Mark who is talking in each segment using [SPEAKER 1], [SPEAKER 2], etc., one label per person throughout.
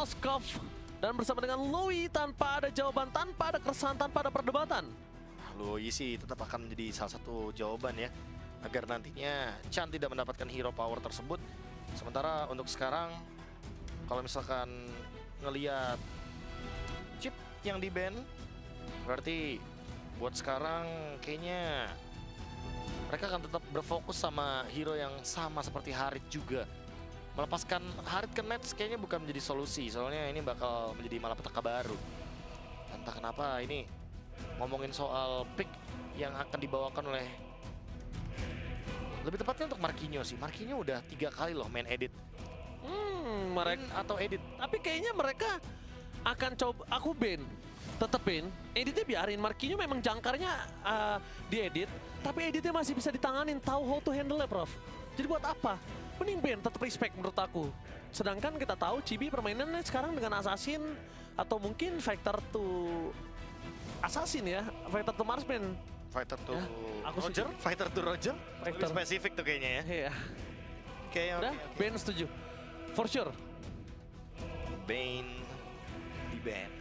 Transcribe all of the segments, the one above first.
[SPEAKER 1] Moskov. Dan bersama dengan Louis tanpa ada jawaban, tanpa ada keresahan, tanpa ada perdebatan.
[SPEAKER 2] Louis sih tetap akan menjadi salah satu jawaban ya. Agar nantinya Chan tidak mendapatkan hero power tersebut. Sementara untuk sekarang, kalau misalkan ngelihat chip yang di-ban, berarti buat sekarang kayaknya mereka akan tetap berfokus sama hero yang sama seperti Harit juga. Melepaskan Harit ke Nets kayaknya bukan menjadi solusi, soalnya ini bakal menjadi malapetaka baru. Entah kenapa ini ngomongin soal pick yang akan dibawakan oleh, lebih tepatnya untuk Marquinhos sih. Marquinhos udah 3 kali loh main edit.
[SPEAKER 1] Mereka
[SPEAKER 2] Atau edit.
[SPEAKER 1] tapi kayaknya mereka akan coba, aku ban. Tetep ban, editnya biarin. Marquinhos memang jangkarnya diedit, tapi editnya masih bisa ditanganin, tahu how to handle ya, Prof. Jadi buat apa? Mending ban, tetap respect menurut aku. Sedangkan kita tahu Chibi permainannya sekarang dengan Assassin atau mungkin Fighter to Assassin ya, Fighter to Marksman.
[SPEAKER 2] Fighter to
[SPEAKER 1] Ya, aku
[SPEAKER 2] Roger,
[SPEAKER 1] setuju.
[SPEAKER 2] Fighter to Roger. Lebih
[SPEAKER 1] Fighter.
[SPEAKER 2] spesifik tuh kayaknya ya.
[SPEAKER 1] Iya,
[SPEAKER 2] Oke,
[SPEAKER 1] udah,
[SPEAKER 2] oke.
[SPEAKER 1] ban setuju. For sure.
[SPEAKER 2] Bane di ban.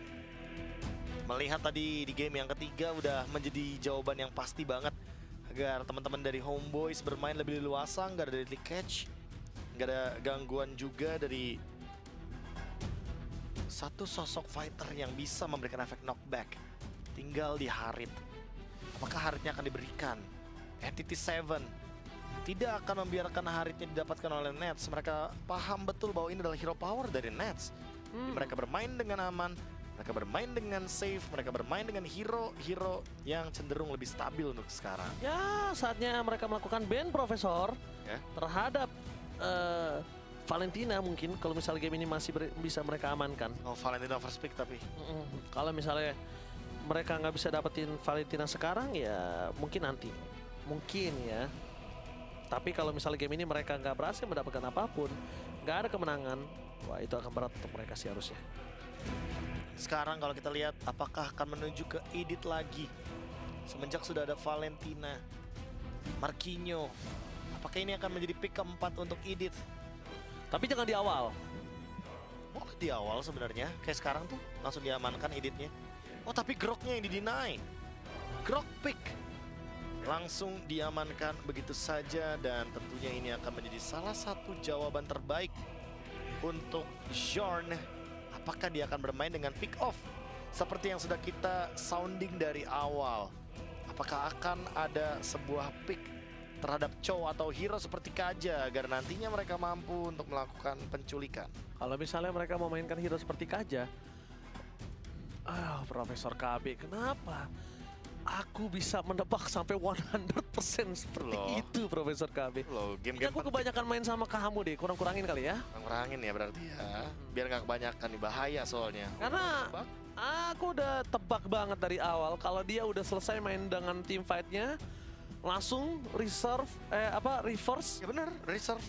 [SPEAKER 2] Melihat tadi di game yang ketiga udah menjadi jawaban yang pasti banget agar teman-teman dari Homeboys bermain lebih leluasa, nggak ada deadly catch, nggak ada gangguan juga dari satu sosok fighter yang bisa memberikan efek knockback. Tinggal di Harit. Apakah Haritnya akan diberikan? Entity 7 tidak akan membiarkan Haritnya didapatkan oleh Nets. Mereka paham betul bahwa ini adalah hero power dari Nets. Mereka bermain dengan aman, mereka bermain dengan safe, mereka bermain dengan hero-hero yang cenderung lebih stabil untuk sekarang.
[SPEAKER 1] Ya, saatnya mereka melakukan ban, Profesor,
[SPEAKER 2] Ya.
[SPEAKER 1] terhadap Valentina mungkin kalau misalnya game ini masih bisa mereka amankan.
[SPEAKER 2] Oh, Valentina first pick tapi.
[SPEAKER 1] Kalau misalnya mereka nggak bisa dapetin Valentina sekarang, ya mungkin nanti. Mungkin ya. Tapi kalau misalnya game ini mereka nggak berhasil mendapatkan apapun, nggak ada kemenangan, wah itu akan berat untuk mereka sih harusnya.
[SPEAKER 2] Sekarang kalau kita lihat apakah akan menuju ke edit lagi. Semenjak sudah ada Valentina, Marquinhos, apakah ini akan menjadi pick keempat untuk edit?
[SPEAKER 1] Tapi jangan di awal.
[SPEAKER 2] Oh, di awal sebenarnya. Kayak sekarang tuh langsung diamankan editnya. Oh, tapi Groknya yang di-deny. Grok pick. Langsung diamankan begitu saja dan tentunya ini akan menjadi salah satu jawaban terbaik untuk Jorn. Apakah dia akan bermain dengan pick off seperti yang sudah kita sounding dari awal? Apakah akan ada sebuah pick terhadap Chow atau hero seperti Kaja agar nantinya mereka mampu untuk melakukan penculikan?
[SPEAKER 1] Kalau misalnya mereka mau mainkan hero seperti Kaja, Profesor KB, kenapa aku bisa menebak sampai 100% seperti
[SPEAKER 2] Loh.
[SPEAKER 1] itu, Profesor KB?
[SPEAKER 2] Loh,
[SPEAKER 1] Ini
[SPEAKER 2] game-game
[SPEAKER 1] aku kebanyakan main sama kamu deh, kurang-kurangin kali ya.
[SPEAKER 2] kurangin ya berarti ya. Biar nggak kebanyakan nih, bahaya soalnya.
[SPEAKER 1] Karena
[SPEAKER 2] Tebak.
[SPEAKER 1] aku udah tebak banget dari awal kalau dia udah selesai main dengan team fight-nya, langsung reverse.
[SPEAKER 2] Ya bener, reserve.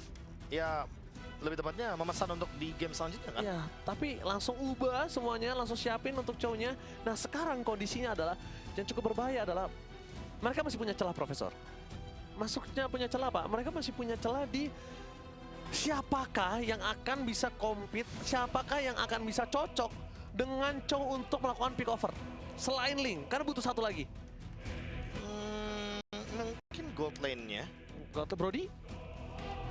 [SPEAKER 2] Ya lebih tepatnya memesan untuk di game selanjutnya kan?
[SPEAKER 1] Ya, tapi langsung ubah semuanya, langsung siapin untuk Chow-nya. Nah, sekarang kondisinya adalah yang cukup berbahaya adalah mereka masih punya celah, Profesor. Masuknya punya celah, Pak. Mereka masih punya celah di siapakah yang akan bisa compete, siapakah yang akan bisa cocok dengan Chow untuk melakukan pick over. Selain Link, karena butuh satu lagi.
[SPEAKER 2] Mungkin gold lane-nya.
[SPEAKER 1] Goto Brody?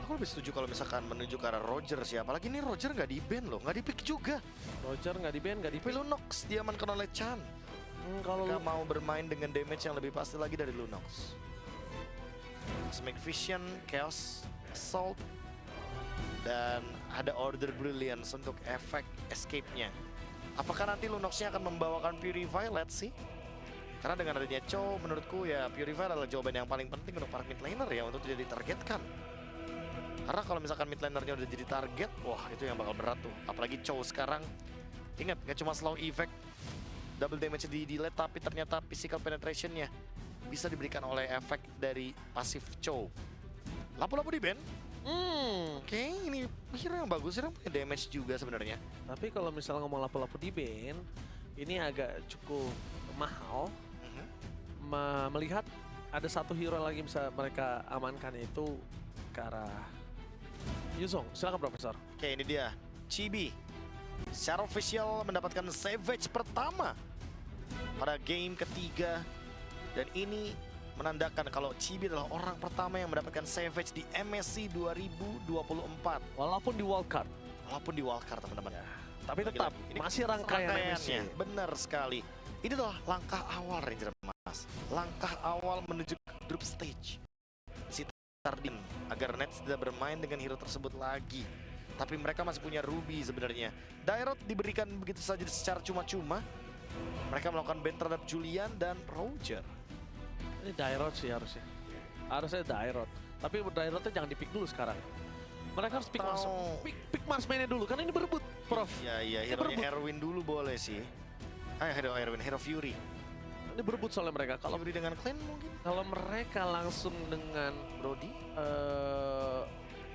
[SPEAKER 2] Aku lebih setuju kalau misalkan menuju ke arah Roger sih. Apalagi ini Roger nggak di-ban loh, nggak di-pick juga.
[SPEAKER 1] Roger nggak di-ban, nggak
[SPEAKER 2] Tapi
[SPEAKER 1] di-pick.
[SPEAKER 2] Lunox diamankan oleh Chan.
[SPEAKER 1] Kalau
[SPEAKER 2] Mereka mau bermain dengan damage yang lebih pasti lagi dari Lunox. Smack Vision, Chaos, Assault, dan ada Order Brilliance untuk efek escape-nya. Apakah nanti Lunox-nya akan membawakan Purify? Let's see. Karena dengan adanya Chow, menurutku ya Purify adalah jawaban yang paling penting untuk para mid laner ya, untuk tidak ditargetkan. Karena kalau misalkan mid lanernya udah jadi target, wah itu yang bakal berat tuh. Apalagi Chow sekarang, ingat nggak cuma slow effect, double damage di delay, tapi ternyata physical penetration-nya bisa diberikan oleh efek dari pasif Chow. Lapu-lapu di ban. Oke, ini hero yang bagus, hero yang punya damage juga sebenarnya.
[SPEAKER 1] tapi kalau misalnya ngomong lapu-lapu di ban, ini agak cukup mahal. Melihat ada satu hero lagi bisa mereka amankan, yaitu ke arah Yuzong. Silakan Profesor.
[SPEAKER 2] Oke, ini dia Chibi. Secara official mendapatkan Savage pertama pada game ketiga. Dan ini menandakan kalau Chibi adalah orang pertama yang mendapatkan Savage di MSC 2024.
[SPEAKER 1] Walaupun di wildcard.
[SPEAKER 2] Walaupun di wildcard teman-teman.
[SPEAKER 1] Tapi tetap
[SPEAKER 2] Ini
[SPEAKER 1] masih rangkaian
[SPEAKER 2] rangkaiannya.
[SPEAKER 1] MSC.
[SPEAKER 2] Benar sekali. Ini adalah langkah awal Ranger Mas. Langkah awal menuju ke group stage. Si Tardin agar Nets tidak bermain dengan hero tersebut lagi. Tapi mereka masih punya Ruby sebenarnya. Dairot diberikan begitu saja secara cuma-cuma. Mereka melakukan ban terhadap Julian dan Roger.
[SPEAKER 1] Ini Dairot sih harusnya. Harusnya Dairot. Tapi Dairotnya jangan dipick dulu sekarang. Mereka harus pick marksman-nya dulu, karena ini berebut, Prof.
[SPEAKER 2] Iya, hero-nya Erwin dulu boleh sih. Hero Erwin, Hero Fury.
[SPEAKER 1] Ini berebut soalnya mereka. Kalau
[SPEAKER 2] Fury dengan Clan mungkin?
[SPEAKER 1] kalau mereka langsung dengan
[SPEAKER 2] Brody?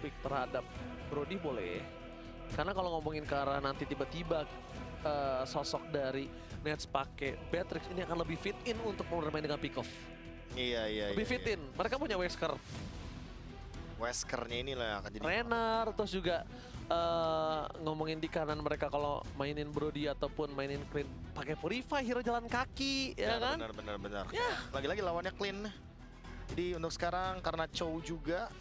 [SPEAKER 1] pick terhadap Brody boleh. Karena kalau ngomongin ke arah nanti tiba-tiba sosok dari Nets pakai Beatrix, ini akan lebih fit in untuk bermain dengan pick off.
[SPEAKER 2] Iya.
[SPEAKER 1] Lebih fit in. Mereka punya Wesker,
[SPEAKER 2] Weskernya inilah yang akan jadi
[SPEAKER 1] Renner, terus juga ngomongin di kanan mereka kalau mainin Brody ataupun mainin Clean pakai Purify, hero jalan kaki, ya kan?
[SPEAKER 2] Benar.
[SPEAKER 1] Ya.
[SPEAKER 2] Lagi-lagi lawannya Clean. Jadi untuk sekarang karena Chow juga,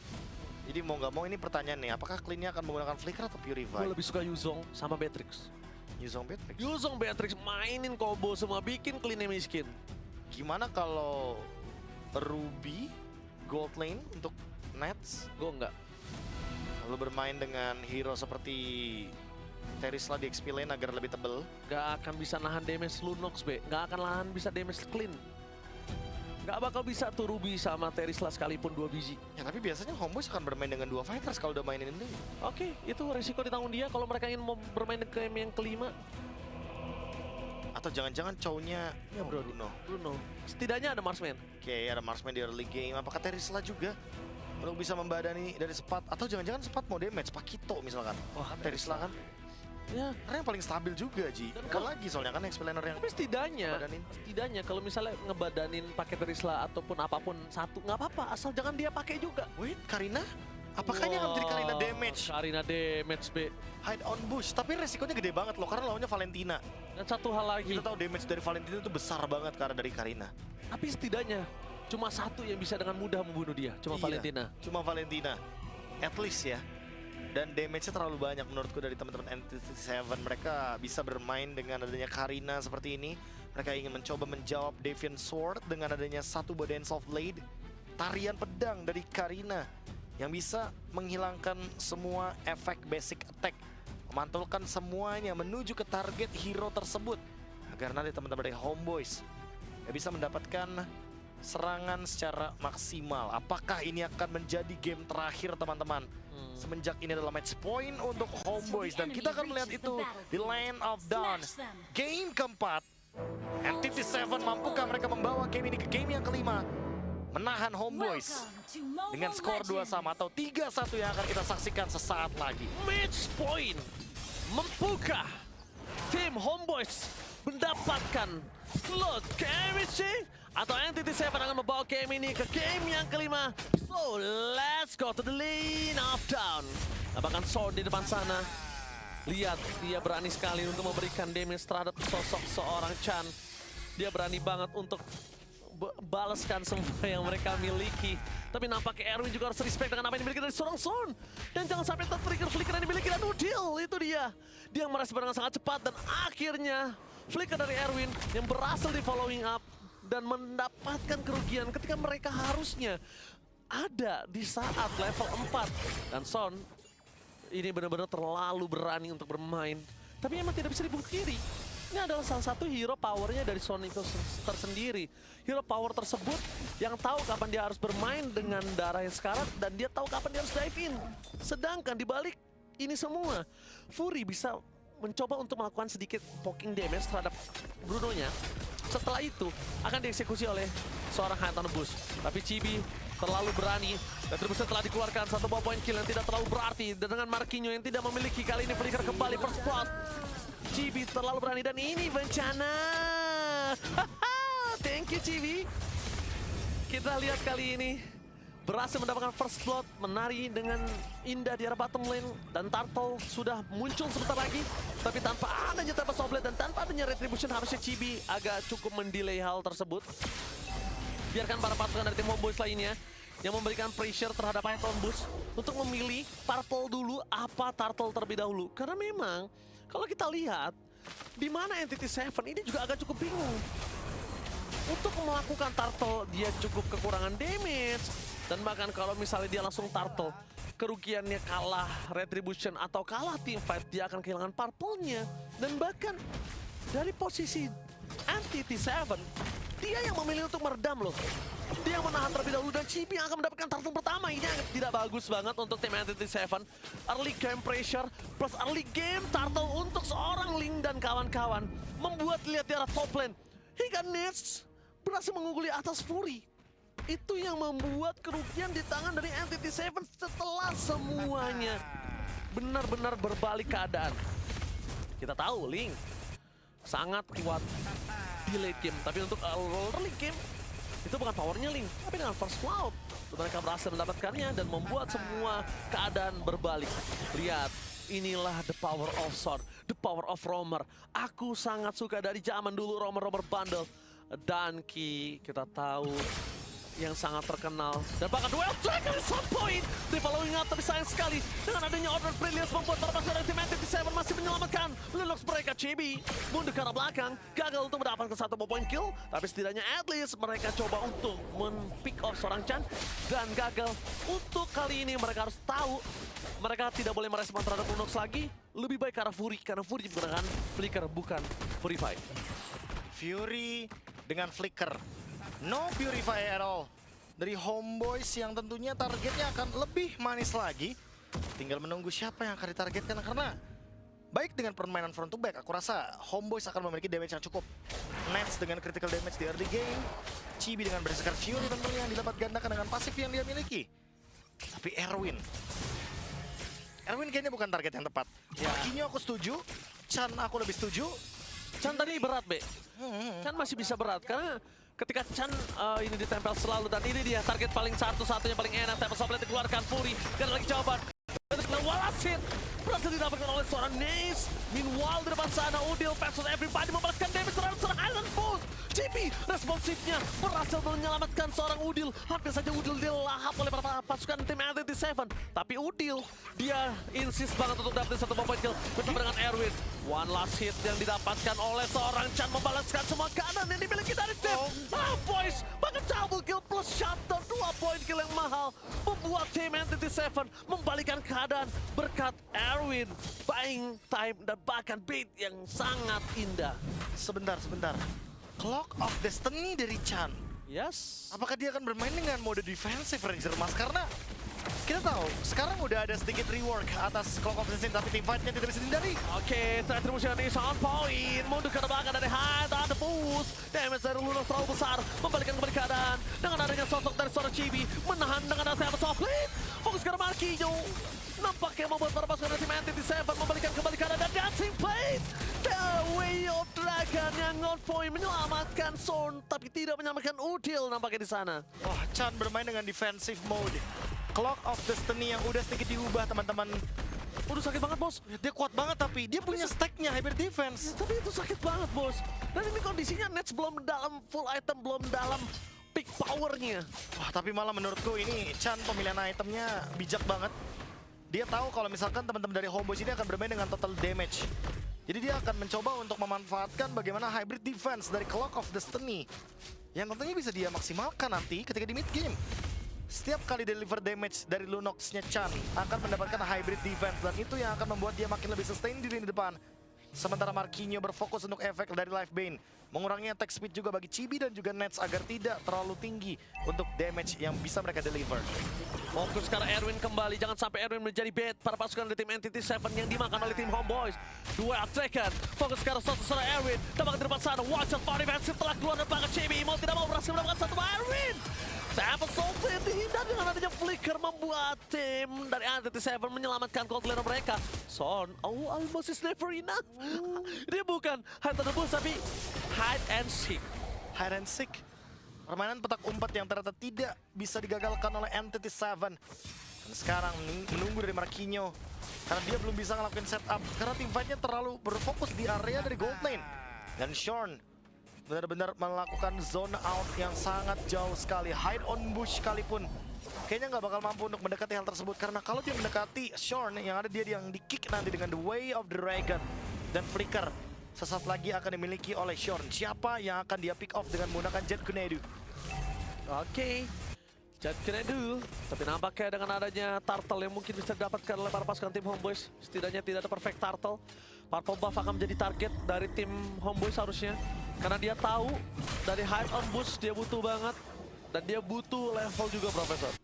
[SPEAKER 2] jadi mau nggak mau ini pertanyaan nih, apakah Clean-nya akan menggunakan Flicker atau Purify?
[SPEAKER 1] Gue lebih suka Yuzong sama Beatrix.
[SPEAKER 2] Yuzong Beatrix.
[SPEAKER 1] Yuzong Beatrix mainin combo semua, bikin Clean-nya miskin.
[SPEAKER 2] Gimana kalau Ruby Gold Lane untuk Nets?
[SPEAKER 1] Gue enggak.
[SPEAKER 2] Lalu bermain dengan hero seperti Terisla di XP lane agar lebih tebel.
[SPEAKER 1] Gak akan bisa nahan damage Lunox, Be. Gak akan bisa damage Clean. Gak bakal bisa tuh Ruby sama Terisla sekalipun 2 biji.
[SPEAKER 2] Ya tapi biasanya Homeboys akan bermain dengan 2 fighters kalau udah mainin ini.
[SPEAKER 1] Oke, itu resiko ditanggung dia kalau mereka ingin mau bermain ke game yang kelima.
[SPEAKER 2] Atau jangan-jangan Chow-nya
[SPEAKER 1] Ya bro, Bruno. Setidaknya ada marksman.
[SPEAKER 2] Oke, ada marksman di early game. Apakah Terisla juga untuk bisa membadani dari Sepat? Atau jangan-jangan Sepat mau damage Pakito misalkan?
[SPEAKER 1] Wah,
[SPEAKER 2] Terisla kan?
[SPEAKER 1] Ya,
[SPEAKER 2] Karena yang paling stabil juga, Ji.
[SPEAKER 1] Dan
[SPEAKER 2] Bukan lagi soalnya kan XP laner yang
[SPEAKER 1] tapi
[SPEAKER 2] ngebadanin.
[SPEAKER 1] setidaknya kalau misalnya ngebadanin pakai Terisla ataupun apapun satu, nggak apa-apa, asal jangan dia pakai juga.
[SPEAKER 2] Wait, Karina? Apakah ini akan menjadi Karina damage?
[SPEAKER 1] Karina damage, Be.
[SPEAKER 2] Hide on bush, tapi resikonya gede banget loh karena lawannya Valentina.
[SPEAKER 1] Dan satu hal lagi,
[SPEAKER 2] Kita tahu damage dari Valentina itu besar banget karena dari Karina.
[SPEAKER 1] tapi setidaknya cuma satu yang bisa dengan mudah membunuh dia, cuma
[SPEAKER 2] Iya,
[SPEAKER 1] Valentina.
[SPEAKER 2] Cuma Valentina. At least ya. Dan damage-nya terlalu banyak menurutku dari teman-teman NTT7. Mereka bisa bermain dengan adanya Karina seperti ini. Mereka ingin mencoba menjawab Deviant Sword dengan adanya satu buah Dance of Blade. Tarian pedang dari Karina yang bisa menghilangkan semua efek basic attack. Memantulkan semuanya menuju ke target hero tersebut. Agar nanti teman-teman dari Homeboys bisa mendapatkan serangan secara maksimal. Apakah ini akan menjadi game terakhir teman-teman? Semenjak ini adalah match point untuk Homeboys. Dan kita akan melihat itu di Land of Dawn. Game keempat. NTT7 mampukah mereka membawa game ini ke game yang kelima? Menahan Homeboys dengan skor 2 sama atau 3-1 yang akan kita saksikan sesaat lagi.
[SPEAKER 1] Match point. Mampukah tim Homeboys mendapatkan slot chemistry atau NTT7 akan membawa game ini ke game yang kelima? So let's go to the lane of down. Bahkan Sword di depan sana. Lihat, dia berani sekali untuk memberikan damage terhadap sosok seorang Chan. Dia berani banget untuk balaskan semua yang mereka miliki. Tapi nampaknya Erwin juga harus respect dengan apa yang dimiliki dari seorang Son. Dan jangan sampai tertrigger flicker yang dimiliki dan Udil. Itu dia. Dia merespon dengan sangat cepat dan akhirnya flicker dari Erwin yang berhasil di following up dan mendapatkan kerugian ketika mereka harusnya ada di saat level 4. Dan Son ini benar-benar terlalu berani untuk bermain. Tapi emang tidak bisa dipungkiri. Ini adalah salah satu hero powernya dari Son itu tersendiri. Hero power tersebut yang tahu kapan dia harus bermain dengan darah yang sekarat dan dia tahu kapan dia harus dive in. Sedangkan di balik ini semua, Fury bisa mencoba untuk melakukan sedikit poking damage terhadap Bruno-nya. Setelah itu akan dieksekusi oleh seorang Hantan Bus. Tapi Chibi terlalu berani dan terbesar telah dikeluarkan satu buah point kill yang tidak terlalu berarti. Dan dengan Marquinhos yang tidak memiliki kali ini flicker kembali first spot. Chibi terlalu berani dan ini bencana. Thank you Chibi. Kita lihat kali ini berhasil mendapatkan first blood, menari dengan indah di arah bottom lane, dan Turtle sudah muncul sebentar lagi, tapi tanpa adanya Tempest of Blade dan tanpa adanya Retribution, harusnya Chibi agak cukup mendelay hal tersebut. Biarkan para pasukan dari tim Homeboys lainnya yang memberikan pressure terhadap Python Boost untuk memilih Turtle dulu apa Turtle terlebih dahulu. Karena memang kalau kita lihat di mana Entity 7 ini juga agak cukup bingung. Untuk melakukan Turtle dia cukup kekurangan damage, dan bahkan kalau misalnya dia langsung Turtle, kerugiannya kalah Retribution atau kalah teamfight, dia akan kehilangan purple-nya. Dan bahkan dari posisi Entity 7, dia yang memilih untuk meredam loh. Dia yang menahan terlebih dahulu dan Chibi yang akan mendapatkan Turtle pertama. Ini tidak bagus banget untuk tim Entity 7. Early game pressure plus early game Turtle untuk seorang Link dan kawan-kawan membuat lihat di arah top lane hingga Nets berhasil mengungguli atas Fury. Itu yang membuat kerugian di tangan dari Entity 7 setelah semuanya benar-benar berbalik keadaan. Kita tahu Link sangat kuat di late game, tapi untuk early game itu bukan powernya Link, tapi dengan First Cloud mereka berhasil mendapatkannya dan membuat semua keadaan berbalik. Lihat, inilah the power of Sword, the power of Roamer. Aku sangat suka dari zaman dulu Roamer Bundle. Danki kita tahu yang sangat terkenal, dan bahkan duel Dragon at some point di following up, tapi sayang sekali dengan adanya Order Brilliance membuat para pasukan tim Entity 7 masih menyelamatkan Lunox mereka. Chibi mundur ke arah belakang, gagal untuk mendapatkan satu point kill, tapi setidaknya at least mereka coba untuk men-pick off seorang Chan, dan gagal. Untuk kali ini mereka harus tahu mereka tidak boleh merespon terhadap Lunox lagi, lebih baik ke arah Fury, karena Fury menggunakan Flicker bukan Purify.
[SPEAKER 2] Fury dengan Flicker, no Purify at all dari Homeboys yang tentunya targetnya akan lebih manis lagi. Tinggal menunggu siapa yang akan ditargetkan, karena baik dengan permainan front to back, aku rasa Homeboys akan memiliki damage yang cukup. Nets dengan critical damage di early game, Chibi dengan Berserker Fury tentunya yang didapat gandakan dengan pasif yang dia miliki. Tapi Erwin kayaknya bukan target yang tepat. Marquinhos aku setuju, Chan aku lebih setuju.
[SPEAKER 1] Chan tadi berat, Be. Chan masih bisa berat, karena ketika Chan ini ditempel selalu, dan ini dia target paling satu-satunya paling enak. Tempest of Blade dikeluarkan Fury, dan lagi jawaban. Walasin berhasil didapatkan oleh seorang Naze. Meanwhile di depan sana Udil versus everybody membalaskan damage terhadap seorang Island Boost. Chibi responsifnya berhasil menyelamatkan seorang Udil. Hampir saja Udil dilahap oleh para pasukan tim Entity 7. Tapi Udil dia insist banget untuk dapetin satu point kill bersama dengan Erwin. One last hit yang didapatkan oleh seorang Chan membalaskan semua keadaan yang dimiliki dari tim Boys. Bahkan double kill plus shutdown, 2 point kill yang mahal membuat tim Entity 7 membalikan keadaan berkat Erwin buying time dan bahkan bait yang sangat indah.
[SPEAKER 2] Sebentar. Clock of Destiny dari Chan.
[SPEAKER 1] Yes.
[SPEAKER 2] Apakah dia akan bermain dengan mode defensive Ranger Mas? Karena kita tahu sekarang udah ada sedikit rework atas Clock of Destiny, tapi teamfightnya tidak bisa dihindari.
[SPEAKER 1] Oke, Retribution is on point. Mundur ke belakang dari Hyde, ada boost. Damage dari Lunox terlalu besar, membalikan kembali keadaan. Dengan adanya sosok dari seorang Chibi, menahan dengan adanya Soft Blade. Fokus ke Marquinhos. Nampaknya membuat para pasukan tim Entity 7 membalikan kembali keadaan, dan Dancing Blade. The Way of Dragon yang on point menyelamatkan Zorn, tapi tidak menyelamatkan Udil nampaknya di sana.
[SPEAKER 2] Wah, Chan bermain dengan defensive mode. Clock of Destiny yang udah sedikit diubah, teman-teman.
[SPEAKER 1] Udah sakit banget, bos.
[SPEAKER 2] Dia kuat banget, tapi dia punya stacknya hybrid defense.
[SPEAKER 1] Tapi itu sakit banget, bos. Dan ini kondisinya Nets belum dalam full item, belum dalam peak powernya.
[SPEAKER 2] Wah, tapi malah menurutku ini Chan pemilihan itemnya bijak banget. Dia tahu kalau misalkan teman-teman dari Homeboys ini akan bermain dengan total damage. Jadi dia akan mencoba untuk memanfaatkan bagaimana hybrid defense dari Clock of Destiny, yang tentunya bisa dia maksimalkan nanti ketika di mid game. Setiap kali deliver damage dari Lunox-nya Chan akan mendapatkan hybrid defense, dan itu yang akan membuat dia makin lebih sustain di lini depan. Sementara Marquinhos berfokus untuk efek dari Life Bane, mengurangi attack speed juga bagi Chibi dan juga Nets agar tidak terlalu tinggi untuk damage yang bisa mereka deliver.
[SPEAKER 1] Fokus ke arah Erwin kembali, jangan sampai Erwin menjadi bait para pasukan dari tim Entity 7 yang dimakan oleh tim Homeboys. Dua attacker, fokus ke arah seorang Erwin, tampaknya di depan sana, watch out, far defensive telah keluar dari belakang Chibi, mau tidak mau berhasil mendapatkan satu Erwin. Tempest of Blade dihindar dengan adanya Flicker, membuat tim dari Entity 7 menyelamatkan gold laner mereka. Son, almost is never enough. Dia bukan hide and boost, tapi hide and seek.
[SPEAKER 2] Hide and seek. Permainan petak umpet yang ternyata tidak bisa digagalkan oleh Entity Seven. Dan sekarang menunggu dari Marquinhos. Karena dia belum bisa ngelakuin setup. Karena tim fight-nya terlalu berfokus di area dari gold lane. Dan Shorn benar-benar melakukan zone out yang sangat jauh sekali. Hide on bush sekalipun kayaknya nggak bakal mampu untuk mendekati hal tersebut. Karena kalau dia mendekati Shorn, yang ada dia yang di-kick nanti dengan The Way of the Dragon. Dan Flicker sesaat lagi akan dimiliki oleh Shorn. Siapa yang akan dia pick off dengan menggunakan Jet Grenade?
[SPEAKER 1] Oke, Jet Grenade. Tapi nampaknya dengan adanya Turtle yang mungkin bisa didapatkan oleh para pasukan tim Homeboys, setidaknya tidak ada perfect Turtle. Purple Buff akan menjadi target dari tim Homeboys harusnya. Karena dia tahu dari hide on boost dia butuh banget. Dan dia butuh level juga, Profesor.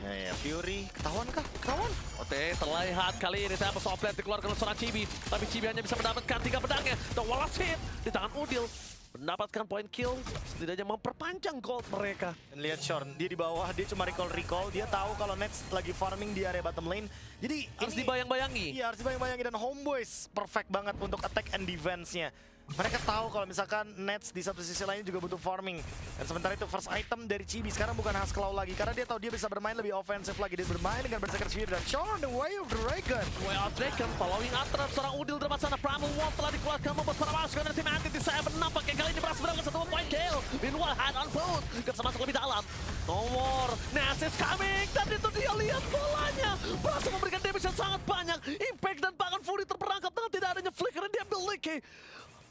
[SPEAKER 2] Ya, Fury, ketahuan kah? Ketahuan?
[SPEAKER 1] Oke, terlihat kali ini Tempest of Blade dikeluarkan oleh seorang Chibi. Tapi Chibi hanya bisa mendapatkan 3 pedangnya. The Wallace hit di tangan Udil. Mendapatkan point kill, setidaknya memperpanjang gold mereka.
[SPEAKER 2] Dan lihat Shorn, dia di bawah, dia cuma recall. Dia tahu kalau Nets lagi farming di area bottom lane. Jadi
[SPEAKER 1] Harus
[SPEAKER 2] ini
[SPEAKER 1] dibayang-bayangi.
[SPEAKER 2] iya, harus dibayang-bayangi. Dan Homeboys perfect banget untuk attack and defense-nya. Mereka tahu kalau misalkan Nets di satu sisi lainnya juga butuh farming. Dan sementara itu first item dari Chibi sekarang bukan Haskell lagi. Karena dia tahu dia bisa bermain lebih ofensif lagi. Dia bermain dengan Berserker Sphere dan Shorn, the Way of the Dragon.
[SPEAKER 1] Way of Dragon following up terhadap seorang Udil di depan sana. Primal Wall telah dikeluarkan membuat para pasukan dari tim Entity Seven nampaknya kali ini berhasil mendapatkan 1 point kill. Meanwhile, hand on boot. Gak bisa masuk lebih dalam. No more. Ness is coming. Dan itu dia lihat bolanya. Berhasil memberikan damage yang sangat banyak. Impact dan bahkan Fury terperangkap dengan tidak adanya flicker yang dia miliki.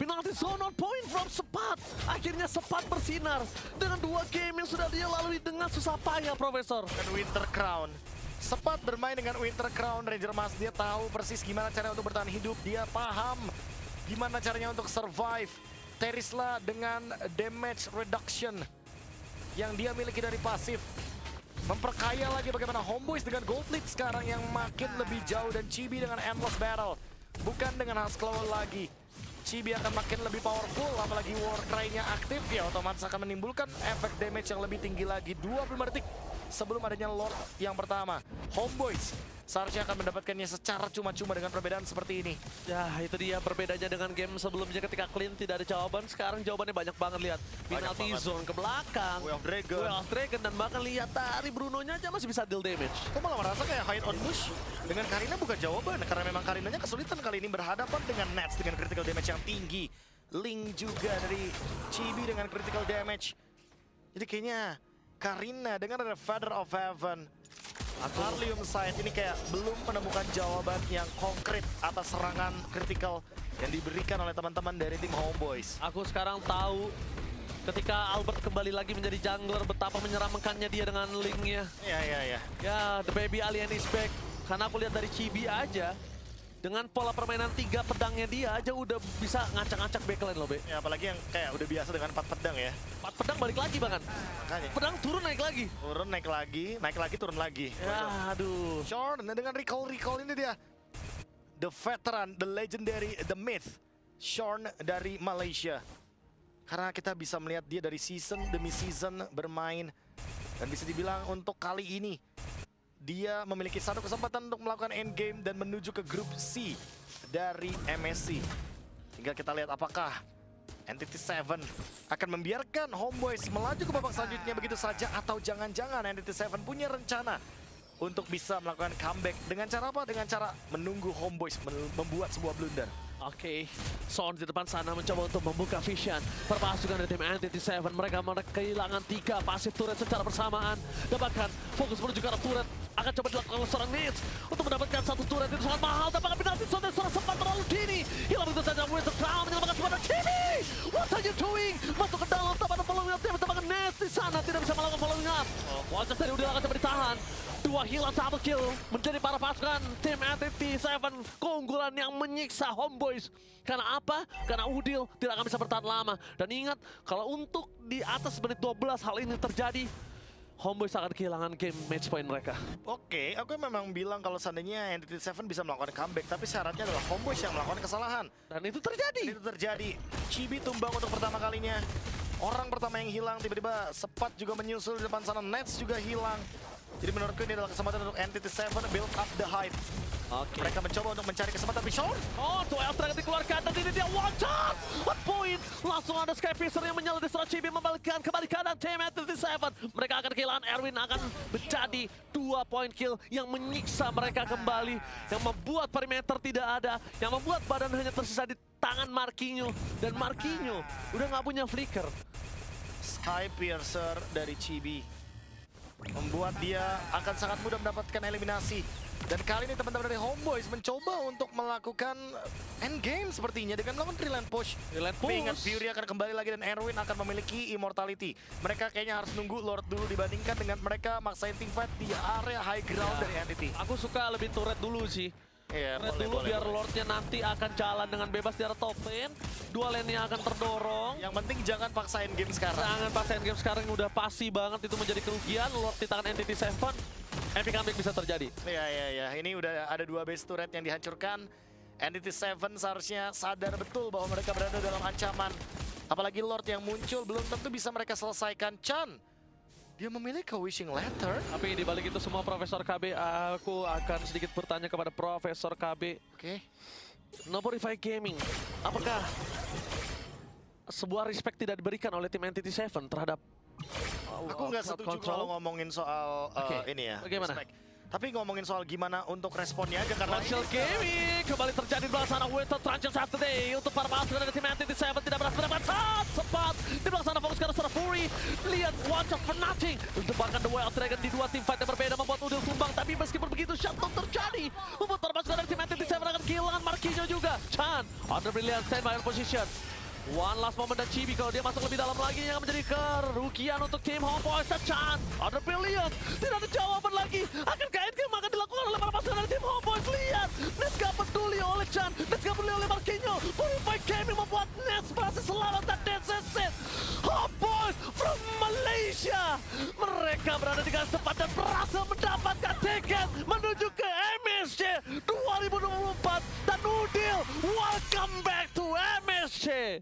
[SPEAKER 1] Penalti zone on point from Sepat. Akhirnya Sepat bersinar dengan 2 game yang sudah dia lalui dengan susah payah, Profesor.
[SPEAKER 2] Dan Winter Crown. Sepat bermain dengan Winter Crown, Ranger Mas. Dia tahu persis gimana caranya untuk bertahan hidup. Dia paham gimana caranya untuk survive. Terisla dengan damage reduction yang dia miliki dari pasif. Memperkaya lagi bagaimana Homeboys dengan gold lead sekarang yang makin lebih jauh. Dan Chibi dengan Endless Battle. Bukan dengan Husklaw lagi. Chibi akan makin lebih powerful, apalagi Warcry-nya aktif, ya otomatis akan menimbulkan efek damage yang lebih tinggi lagi. 25 detik sebelum adanya Lord yang pertama. Homeboys seharusnya akan mendapatkannya secara cuma-cuma dengan perbedaan seperti ini.
[SPEAKER 1] Ya, itu dia perbedaannya dengan game sebelumnya ketika clean tidak ada jawaban. Sekarang jawabannya banyak banget, lihat. Penalty
[SPEAKER 2] banget.
[SPEAKER 1] zone ke belakang.
[SPEAKER 2] Way of Dragon.
[SPEAKER 1] Way of Dragon, dan bahkan lihat dari Bruno-nya aja masih bisa deal damage.
[SPEAKER 2] Kok malah merasa kayak hide on bush dengan Karina bukan jawaban, karena memang Karinanya kesulitan kali ini berhadapan dengan Nets dengan critical damage yang tinggi. Link juga dari Chibi dengan critical damage. Jadi kayaknya Karina dengan ada Father of Heaven, Arlium Side ini kayak belum menemukan jawaban yang konkret atas serangan kritikal yang diberikan oleh teman-teman dari tim Homeboys.
[SPEAKER 1] Aku sekarang tahu ketika Albert kembali lagi menjadi jungler betapa menyeramkannya dia dengan linknya.
[SPEAKER 2] Ya.
[SPEAKER 1] Ya, the baby alien is back. Karena aku lihat dari Chibi aja, dengan pola permainan 3 pedangnya dia aja udah bisa ngacak-ngacak backline loh, Be.
[SPEAKER 2] Ya, apalagi yang kayak udah biasa dengan 4 pedang ya.
[SPEAKER 1] 4 pedang balik lagi bahkan.
[SPEAKER 2] Makanya.
[SPEAKER 1] Pedang turun naik lagi.
[SPEAKER 2] Turun, naik lagi, turun lagi.
[SPEAKER 1] Ya, aduh.
[SPEAKER 2] Shorn dengan recall ini dia. The veteran, the legendary, the myth. Shorn dari Malaysia. Karena kita bisa melihat dia dari season demi season bermain. Dan bisa dibilang untuk kali ini dia memiliki satu kesempatan untuk melakukan endgame dan menuju ke grup C dari MSC. Tinggal kita lihat apakah Entity Seven akan membiarkan Homeboys melaju ke babak selanjutnya begitu saja, atau jangan-jangan Entity Seven punya rencana untuk bisa melakukan comeback. Dengan cara apa? Dengan cara menunggu Homeboys membuat sebuah blunder.
[SPEAKER 1] Oke, Son di depan sana mencoba untuk membuka vision. Perpasukan dari tim Entity Seven, mereka kehilangan 3 pasif turret secara bersamaan. Dan bahkan fokus menuju ke arah turret akan coba dilakukan oleh seorang Nits untuk mendapatkan 1 turret itu sangat mahal. Dan bahkan penalti Son dan seorang Sepat terlalu dini. Hilang begitu saja Winter Crown menyelamatkan kepada Chibi. What are you doing? Masuk ke dalam tanpa ada following up. Bahkan Nets di sana tidak bisa melakukan following up. Wajah dari Udil akan coba ditahan. 2 hilang double kill menjadi para pasukan tim Entity Seven, keunggulan yang menyiksa Homeboys. Karena apa? Karena Udil tidak akan bisa bertahan lama. Dan ingat, kalau untuk di atas menit 12 hal ini terjadi, Homeboys akan kehilangan game match point mereka.
[SPEAKER 2] Oke, aku memang bilang kalau seandainya Entity Seven bisa melakukan comeback, tapi syaratnya adalah Homeboys yang melakukan kesalahan.
[SPEAKER 1] Dan itu terjadi.
[SPEAKER 2] Itu terjadi. Chibi tumbang untuk pertama kalinya. Orang pertama yang hilang, tiba-tiba Sepat juga menyusul di depan sana. Nets juga hilang. Jadi menurutku ini adalah kesempatan untuk Entity Seven build up the hype. Mereka mencoba untuk mencari kesempatan, tapi Shorn.
[SPEAKER 1] Oh, tuh Eltra dikeluarkan dan ini dia one shot. 1 point. Erwin. Langsung ada Skyfisher yang menyala di Chibi membalikkan kembali kanan tim NTT7. Mereka akan kehilangan Erwin, akan menjadi 2 point kill yang menyiksa mereka kembali. Yang membuat perimeter tidak ada, yang membuat badan hanya tersisa di tangan Marquinhos. Dan Marquinhos udah nggak punya flicker.
[SPEAKER 2] Skyfisher dari Chibi membuat dia akan sangat mudah mendapatkan eliminasi. Dan kali ini teman-teman dari Homeboyz mencoba untuk melakukan endgame sepertinya dengan melakukan Treeline Push. Tapi ingat, Fury akan kembali lagi dan Erwin akan memiliki Immortality. Mereka kayaknya harus nunggu Lord dulu dibandingkan dengan mereka maksain teamfight di area high ground dari Entity.
[SPEAKER 1] Aku suka lebih turret dulu sih.
[SPEAKER 2] Iya,
[SPEAKER 1] Turret dulu biar Lordnya nanti akan jalan dengan bebas di area top lane. Dua lane-nya akan terdorong.
[SPEAKER 2] Yang penting jangan paksain game sekarang.
[SPEAKER 1] Jangan paksain game sekarang, udah pasti banget itu menjadi kerugian. Lord di tangan NTT7, epic comeback bisa terjadi.
[SPEAKER 2] Iya. Ini udah ada 2 base turret yang dihancurkan. NTT7 seharusnya sadar betul bahwa mereka berada dalam ancaman. Apalagi Lord yang muncul belum tentu bisa mereka selesaikan. Chan, dia memiliki wishing letter.
[SPEAKER 1] Tapi di balik itu semua Profesor KB, aku akan sedikit bertanya kepada Profesor KB.
[SPEAKER 2] Oke.
[SPEAKER 1] Noborify Gaming, apakah sebuah respect tidak diberikan oleh tim NTT7 terhadap
[SPEAKER 2] Aku nggak setuju kalau ngomongin soal ini ya,
[SPEAKER 1] bagaimana?
[SPEAKER 2] respect. Tapi ngomongin soal gimana untuk responnya aja karena
[SPEAKER 1] Martial Gaming kembali terjadi di belakang sana. Winter Truncheon Saturday untuk para pasukan dari tim NTT7 tidak berhasil mendapatkan sempat di belakang sana. Fokus ke arah Fury, lihat one shot for nothing. Ditembakkan The Wild Dragon di 2 tim fight yang berbeda membuat Udil tumbang. Tapi meskipun begitu shutdown terjadi membuat para pasukan dari tim NTT7 akan kehilangan Marquinhos juga. Chan under brilliant standby on position. One last moment dan Chibi kalau dia masuk lebih dalam lagi yang menjadi kerugian untuk tim Homeboyz. Dan Chan ada Billions, tidak ada jawaban lagi. Akankah endgame akan dilakukan oleh para pasukan dari tim Homeboyz? Lihat, Nets gak peduli oleh Chan, Nets gak peduli oleh Marquinhos. Purify Gaming membuat Nets berhasil selamat dan that's it. Homeboyz from Malaysia, mereka berada di garis depan dan berhasil mendapatkan tiket menuju ke MSC 2024. Dan Udil, welcome back to MSC.